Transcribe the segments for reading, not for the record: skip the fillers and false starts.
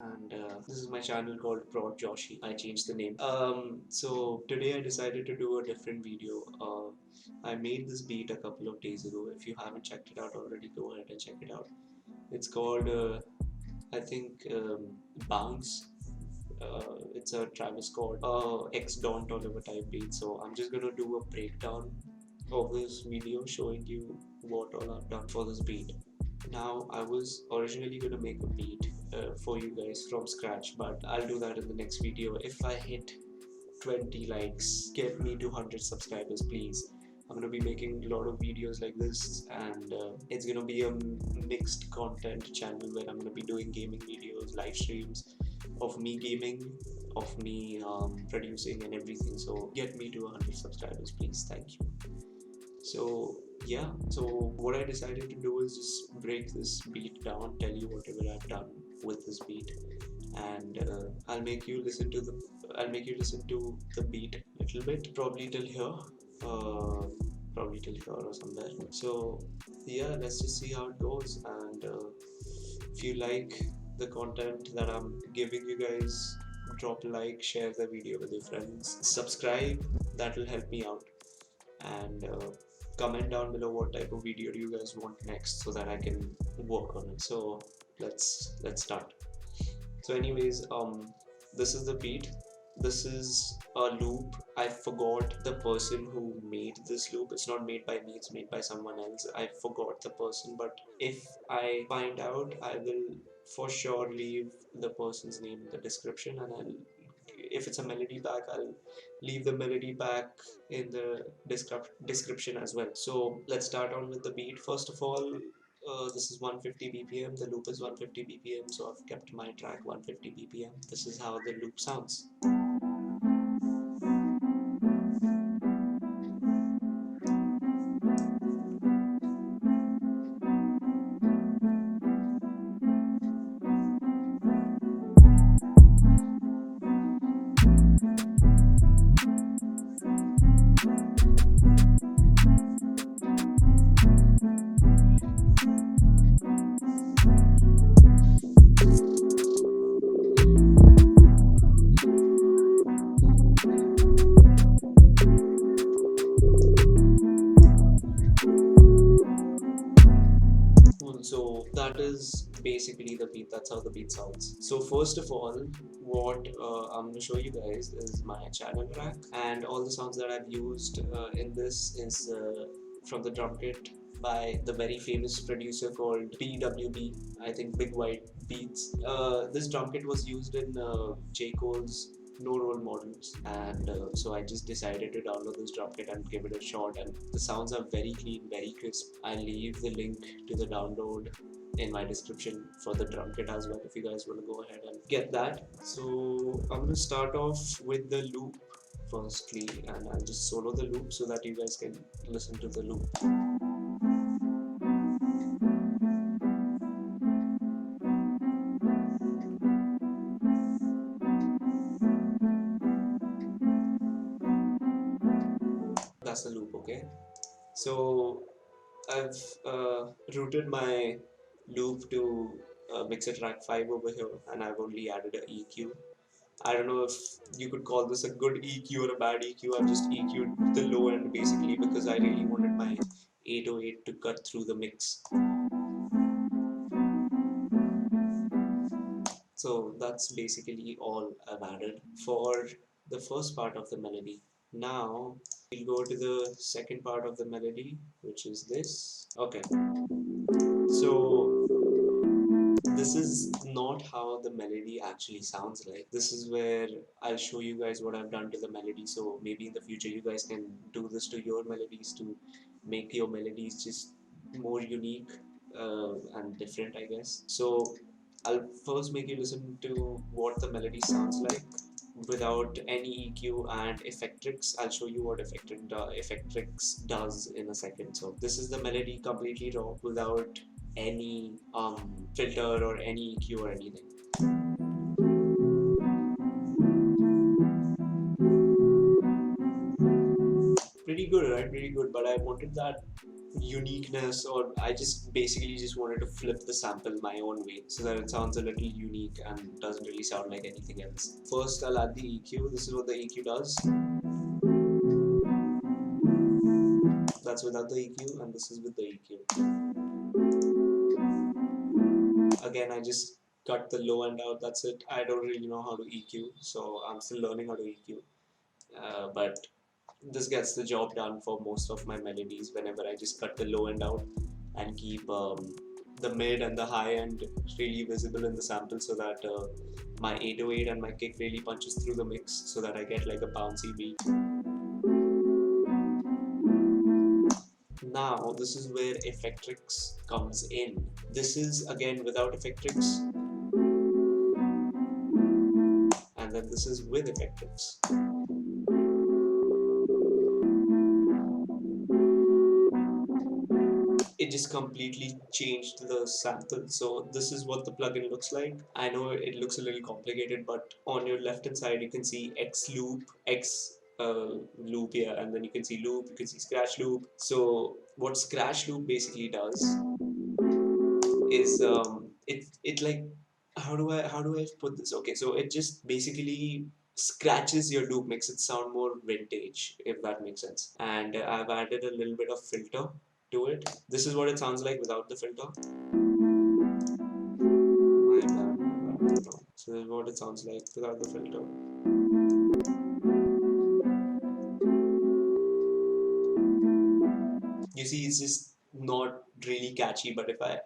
And this is my channel called Prod Joshi. I changed the name. So today I decided to do a different video. I made this beat a couple of days ago. If you haven't checked it out already, go ahead and check it out. It's called I think Bounce. It's a Travis Scott ex Don Toliver type beat. So I'm just gonna do a breakdown of this video showing you what all I've done for this beat. Now, I was originally going to make a beat for you guys from scratch, but I'll do that in the next video. If I hit 20 likes, get me to 100 subscribers, please. I'm going to be making a lot of videos like this, and it's going to be a mixed content channel where I'm going to be doing gaming videos, live streams of me gaming, of me producing and everything. So get me to 100 subscribers, please. Thank you. So yeah, so what I decided to do is just break this beat down, tell you whatever I've done with this beat, and I'll make you listen to the beat a little bit, probably till here, probably till here or somewhere. So yeah, let's just see how it goes, and if you like the content that I'm giving you guys, drop a like, share the video with your friends, subscribe, that will help me out, and comment down below what type of video do you guys want next so that I can work on it. So let's start. So anyways, this is the beat. This is a loop. I forgot the person who made this loop. It's not made by me, it's made by someone else. I forgot the person, but if I find out, I will for sure leave the person's name in the description, and if it's a melody pack, I'll leave the melody pack in the description as well. So let's start on with the beat. First of all, this is 150 bpm. The loop is 150 bpm, so I've kept my track 150 bpm. This is how the loop sounds. So that is basically the beat. That's how the beat sounds. So first of all, what I'm going to show you guys is my channel track, and all the sounds that I've used in this is from the drum kit by the very famous producer called BWB, I think Big White Beats. This drum kit was used in J. Cole's No Role Models, and so I just decided to download this drum kit and give it a shot, and the sounds are very clean, very crisp. I'll leave the link to the download in my description for the drum kit as well if you guys want to go ahead and get that. So I'm going to start off with the loop firstly, and I'll just solo the loop so that you guys can listen to the loop. That's the loop, okay? So I've routed my loop to mixer track 5 over here, and I've only added an EQ. I don't know if you could call this a good EQ or a bad EQ. I've just EQ'd the low end basically because I really wanted my 808 to cut through the mix. So that's basically all I've added for the first part of the melody. Now we'll go to the second part of the melody, which is this. Okay, so this is not how the melody actually sounds like. This is where I'll show you guys what I've done to the melody, so maybe in the future you guys can do this to your melodies to make your melodies just more unique and different, I guess. So I'll first make you listen to what the melody sounds like without any EQ and Effectrix. I'll show you what Effectrix does in a second. So this is the melody completely raw without any filter or any EQ or anything. Pretty good, right? Pretty good, but I wanted that uniqueness, or I just basically just wanted to flip the sample my own way so that it sounds a little unique and doesn't really sound like anything else. First, I'll add the EQ. This is what the EQ does. That's without the EQ, and this is with the EQ. Again, I just cut the low end out. That's it. I don't really know how to EQ, so I'm still learning how to EQ. But this gets the job done for most of my melodies whenever I just cut the low end out and keep the mid and the high end really visible in the sample so that my 808 and my kick really punches through the mix so that I get like a bouncy beat. Now this is where Effectrix comes in. This is again without Effectrix, and then this is with Effectrix. It just completely changed the sample. So this is what the plugin looks like. I know it looks a little complicated, but on your left hand side you can see X loop, X loop here, and then you can see loop, you can see scratch loop. So what scratch loop basically does is it like how do I put this? Okay, so it just basically scratches your loop, makes it sound more vintage, if that makes sense. And I've added a little bit of filter to it. This is what it sounds like without the filter. My bad. So this is what it sounds like without the filter. You see, it's just not really catchy, but if I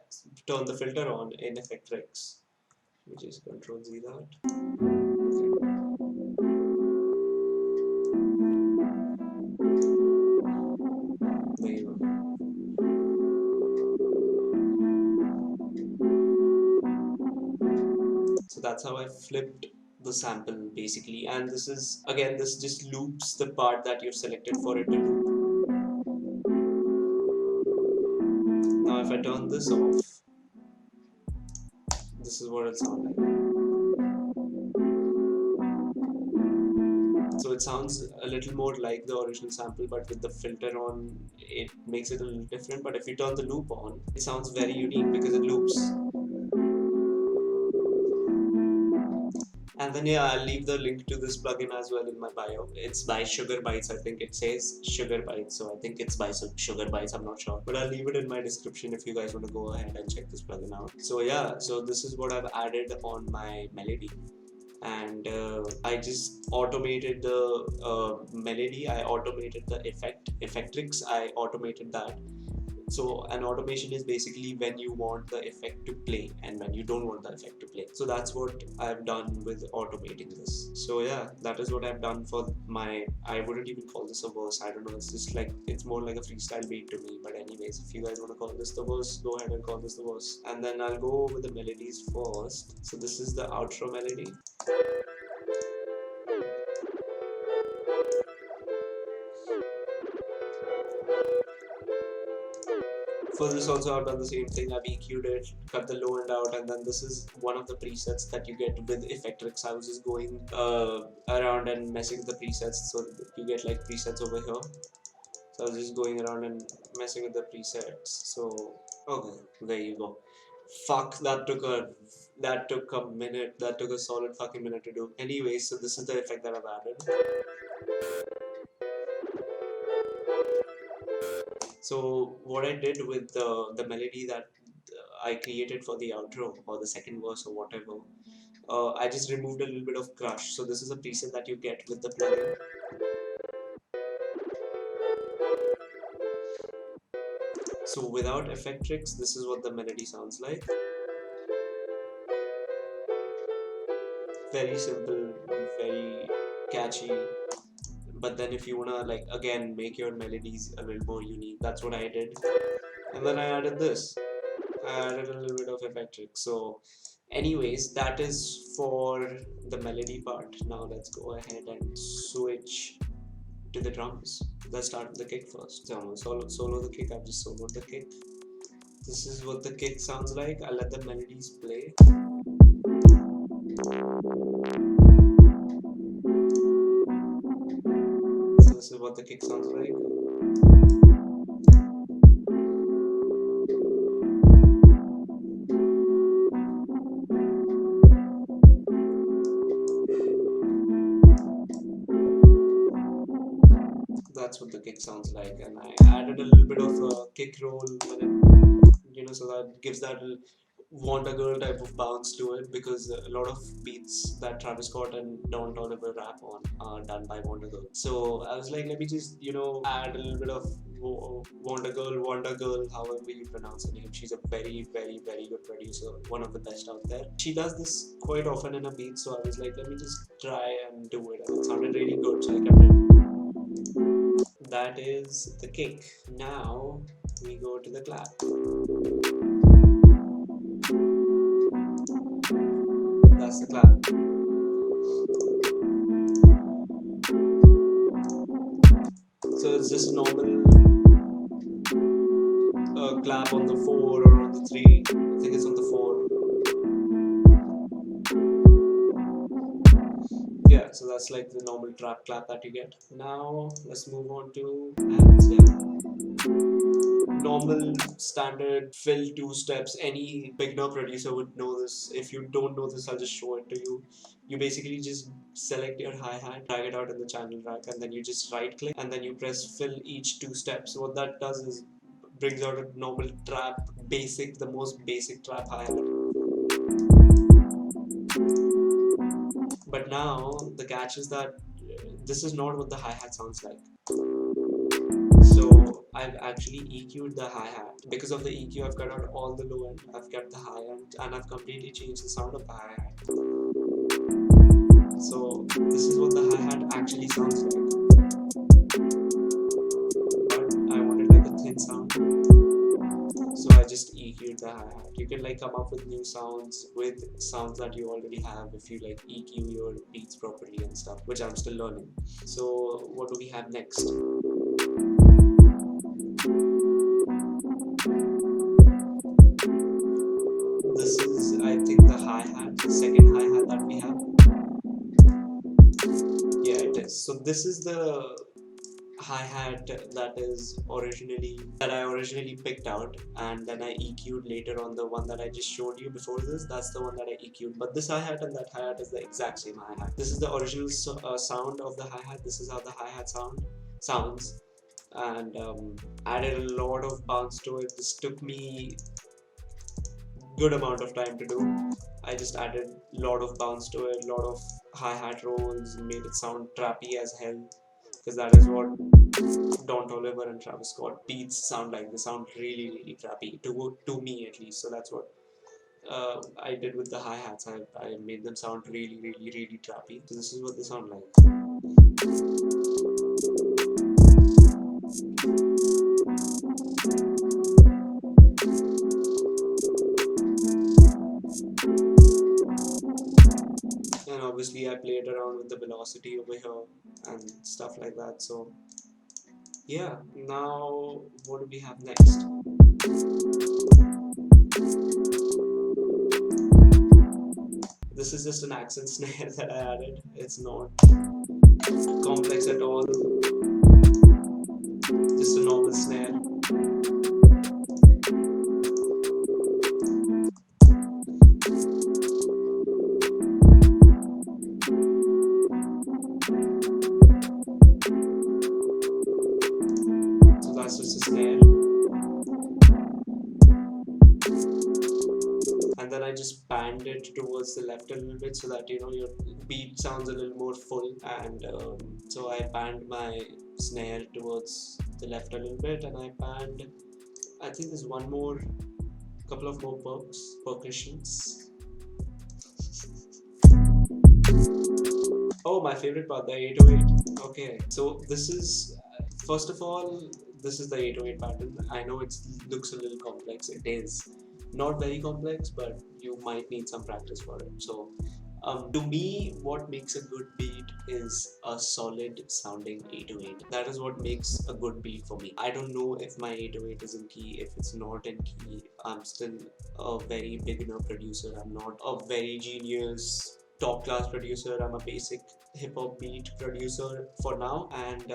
turn the filter on in Effectrix, which is Control Z that. There you go. So that's how I flipped the sample basically, and this is again, this just loops the part that you've selected for it to loop. Now if I turn this off, this is what it sounds like. So it sounds a little more like the original sample, but with the filter on, it makes it a little different. But if you turn the loop on, it sounds very unique because it loops. And then yeah, I'll leave the link to this plugin as well in my bio. It's by Sugar Bytes. I think it says Sugar Bytes, so I think it's by Sugar Bytes. I'm not sure, but I'll leave it in my description if you guys want to go ahead and check this plugin out. So yeah, so this is what I've added on my melody. And I just automated the melody, I automated the Effectrix, I automated that. So an automation is basically when you want the effect to play and when you don't want the effect to play. So that's what I've done with automating this. So yeah, that is what I've done for my, I wouldn't even call this a verse, I don't know, it's just like, it's more like a freestyle beat to me. But anyways, if you guys want to call this the verse, go ahead and call this the verse. And then I'll go over the melodies first. So this is the outro melody. For this also I've done the same thing. I've EQ'd it, cut the low end out, and then this is one of the presets that you get with Effectrix. I was just going around and messing with the presets, so you get like presets over here. So I was just going around and messing with the presets. So okay, there you go. Fuck, that took a minute. That took a solid fucking minute to do. Anyway, so this is the effect that I've added. So what I did with the melody that I created for the outro or the second verse or whatever, I just removed a little bit of crush. So this is a preset that you get with the plugin. So without Effectrix, this is what the melody sounds like. Very simple, very catchy. But then if you wanna like again make your melodies a little more unique, that's what I did. And then I added this. I added a little bit of Effectrix. So anyways, that is for the melody part. Now let's go ahead and switch to the drums. Let's start with the kick first. So I'm gonna solo the kick. I've just soloed the kick. This is what the kick sounds like. I'll let the melodies play. So this is what the kick sounds like. that's what the kick sounds like. And I added a little bit of a kick roll when it, so that gives that Wonder Girl type of bounce to it, because a lot of beats that Travis Scott and Don Toliver rap on are done by Wonder Girl. So I was like, let me just add a little bit of Wonder Girl, however you pronounce her name. She's a very, very, very good producer, one of the best out there. She does this quite often in a beat, so I was like, let me just try and do it, and it sounded really good, so I kept it. That is the kick. Now we go to the clap. That's the clap. So it's just a normal clap on the 4 or on the 3. I think it's on the 4. Yeah, so that's like the normal trap clap that you get. Now let's move on to hands. Yeah. Normal standard fill 2 steps. Any beginner producer would know this. If you don't know this, I'll just show it to you. You basically just select your hi-hat, drag it out in the channel rack, and then you just right click and then you press fill each 2 steps. What that does is brings out a normal trap, the most basic trap hi-hat. But now the catch is that this is not what the hi-hat sounds like. So I've actually EQ'd the hi-hat. Because of the EQ, I've cut out all the low end, I've kept the high end, and I've completely changed the sound of the hi-hat. So this is what the hi-hat actually sounds like. But I wanted like a thin sound, so I just EQ'd the hi-hat. You can like come up with new sounds with sounds that you already have if you like EQ your beats properly and stuff, which I'm still learning. So what do we have next? This is, I think, the hi-hat, the second hi-hat that we have. Yeah, it is. So this is the hi-hat that I originally picked out, and then I EQ'd later on. The one that I just showed you before this, that's the one that I EQ'd. But this hi-hat and that hi-hat is the exact same hi-hat. This is the original sound of the hi-hat. This is how the hi-hat sounds, and added a lot of bounce to it. This took me good amount of time to do. I just added a lot of bounce to it, a lot of hi-hat rolls, made it sound trappy as hell, because that is what Don Toliver and Travis Scott beats sound like. They sound really, really trappy, to me at least. So that's what I did with the hi-hats. I made them sound really, really, really trappy. So this is what they sound like. And obviously I played around with the velocity over here and stuff like that. So yeah, now what do we have next? This is just an accent snare that I added. It's not complex at all, just a normal snare. So that's just a snare. And then I just panned it towards the left a little bit so that your beat sounds a little more full, and so I panned my snare towards the left a little bit, and I panned, I think there's couple of more percussions. Oh, my favorite part, the 808. Okay, so this is, first of all, this is the 808 pattern. I know it looks a little complex. It is not very complex, but you might need some practice for it. So to me, what makes a good beat is a solid sounding 808. That is what makes a good beat for me. I don't know if my 808 is in key. If it's not in key, I'm still a very beginner producer. I'm not a very genius top class producer. I'm a basic hip hop beat producer for now, and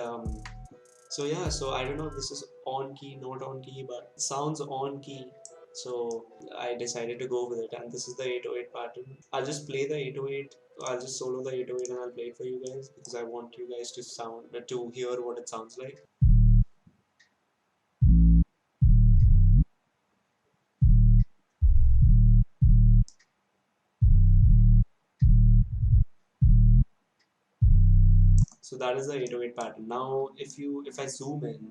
so yeah, so I don't know if this is on key, not on key, but sounds on key. So I decided to go with it, and this is the 808 pattern. I'll just play the 808. I'll just solo the 808 and I'll play it for you guys because I want you guys to hear what it sounds like. So that is the 808 pattern. Now, if I zoom in,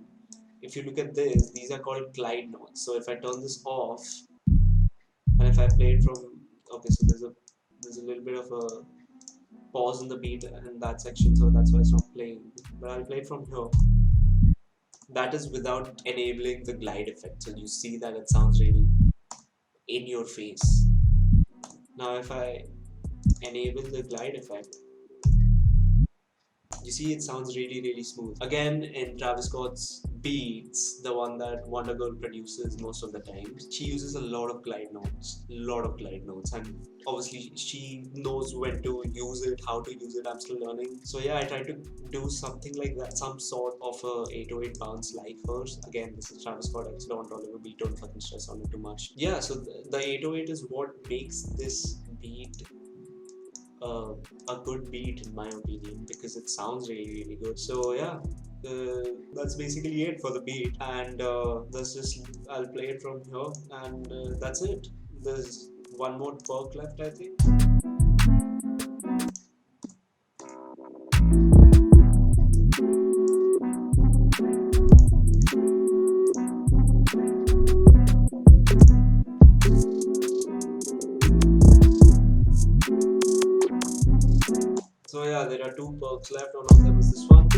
if you look at this, these are called glide notes. So if I turn this off, and if I play it from, okay, so there's a little bit of a pause in the beat in that section, so that's why it's not playing. But I'll play it from here. That is without enabling the glide effect. So you see that it sounds really in your face. Now if I enable the glide effect, you see it sounds really smooth. Again, in Travis Scott's beats, the one that Wonder Girl produces most of the time, she uses a lot of glide notes, and obviously she knows when to use it, how to use it. I'm still learning. So yeah, I try to do something like that, some sort of a 808 bounce like hers. Again, this is Travis Scott. I don't Toliver beat, don't fucking stress on it too much. Yeah, so the 808 is what makes this beat uh, a good beat in my opinion, because it sounds really good. So yeah, that's basically it for the beat, and that's just, I'll play it from here, and that's it. There's one more perk left, I think. So yeah, there are two perks left. One of them is this one.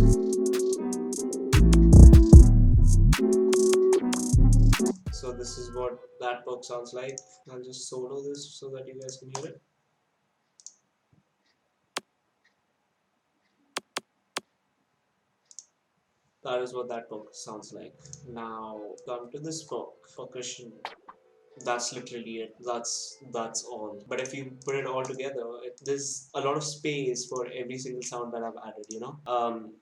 So this is what that perk sounds like. I'll just solo this so that you guys can hear it. That is what that perk sounds like. Now come to this perk, percussion. That's literally it. That's all. But if you put it all together, there's a lot of space for every single sound that I've added.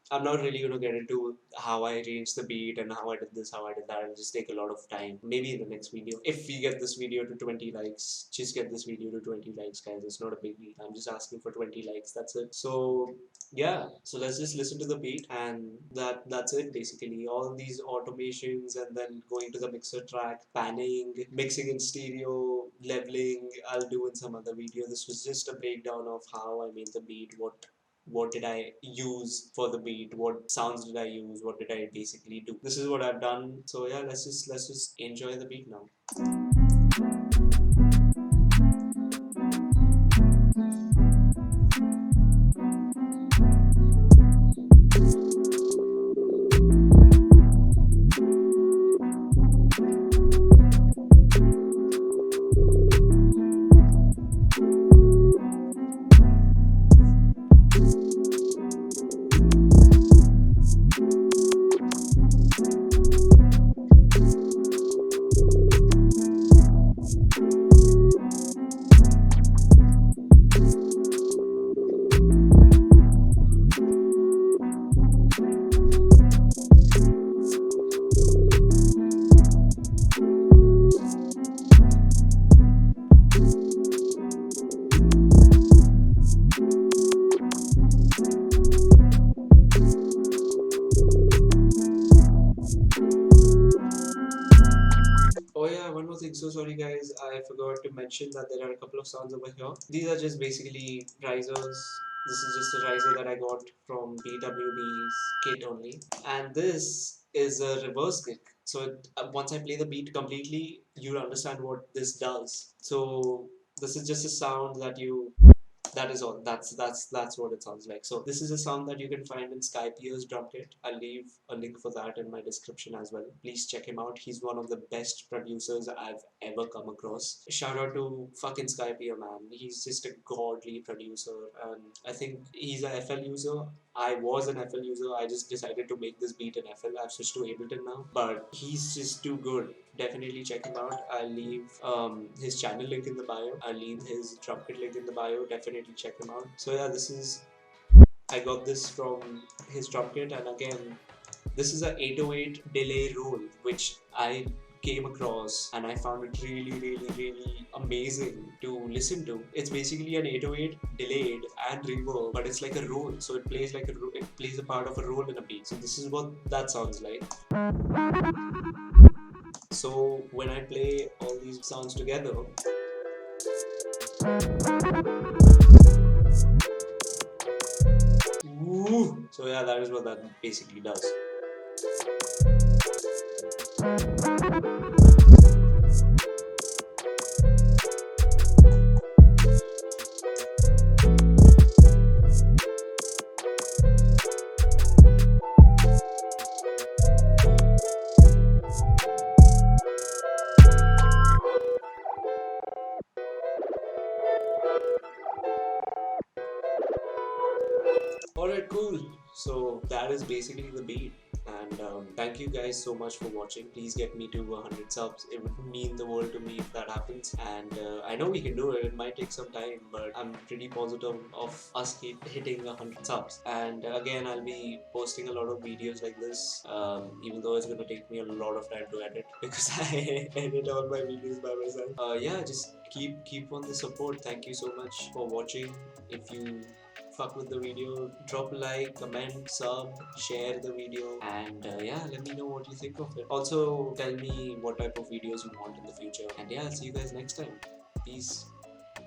I'm not really gonna get into how I arranged the beat and how I did this, how I did that. It'll just take a lot of time. Maybe in the next video, if we get this video to 20 likes, just get this video to 20 likes, guys. It's not a big deal. I'm just asking for 20 likes. That's it. So yeah, so let's just listen to the beat, and that's it basically. All these automations and then going to the mixer track, panning, mixing in stereo, leveling, I'll do in some other video. This was just a breakdown of how I made the beat, what did I use for the beat, what sounds did I use, what did I basically do. This is what I've done. So yeah, let's just enjoy the beat now. Oh yeah, one more thing. So sorry guys, I forgot to mention that there are a couple of sounds over here. These are just basically risers. This is just a riser that I got from BWB's kit only. And this is a reverse kick. So once I play the beat completely, you'll understand what this does. So this is just a sound that is all. That's what it sounds like. So this is a sound that you can find in Skype's drum kit. I'll leave a link for that in my description as well. Please check him out. He's one of the best producers I've ever come across. Shout out to fucking Skype, man. He's just a godly producer, and I think he's a FL user. I was an FL user. I just decided to make this beat in FL. I've switched to Ableton now, but he's just too good. Definitely check him out. I'll leave his channel link in the bio. I'll leave his drum kit link in the bio. Definitely check him out. So yeah, I got this from his drum kit, and again, this is a 808 delay roll, which I came across and I found it really amazing to listen to. It's basically an 808 delayed and reverb, but it's like a roll. So it plays like it plays a part of a roll in a beat. So this is what that sounds like. So when I play all these sounds together, ooh, so yeah, that is what that basically does. Alright, cool. So that is basically the beat. And thank you guys so much for watching. Please get me to 100 subs. It would mean the world to me if that happens. And I know we can do it. It might take some time, but I'm pretty positive of us hitting 100 subs. And again, I'll be posting a lot of videos like this, even though it's going to take me a lot of time to edit because I edit all my videos by myself. Yeah, just keep on the support. Thank you so much for watching. If you fuck with the video, drop a like, comment, sub, share the video, and yeah, let me know what you think of it. Also tell me what type of videos you want in the future, and yeah, I'll see you guys next time. Peace.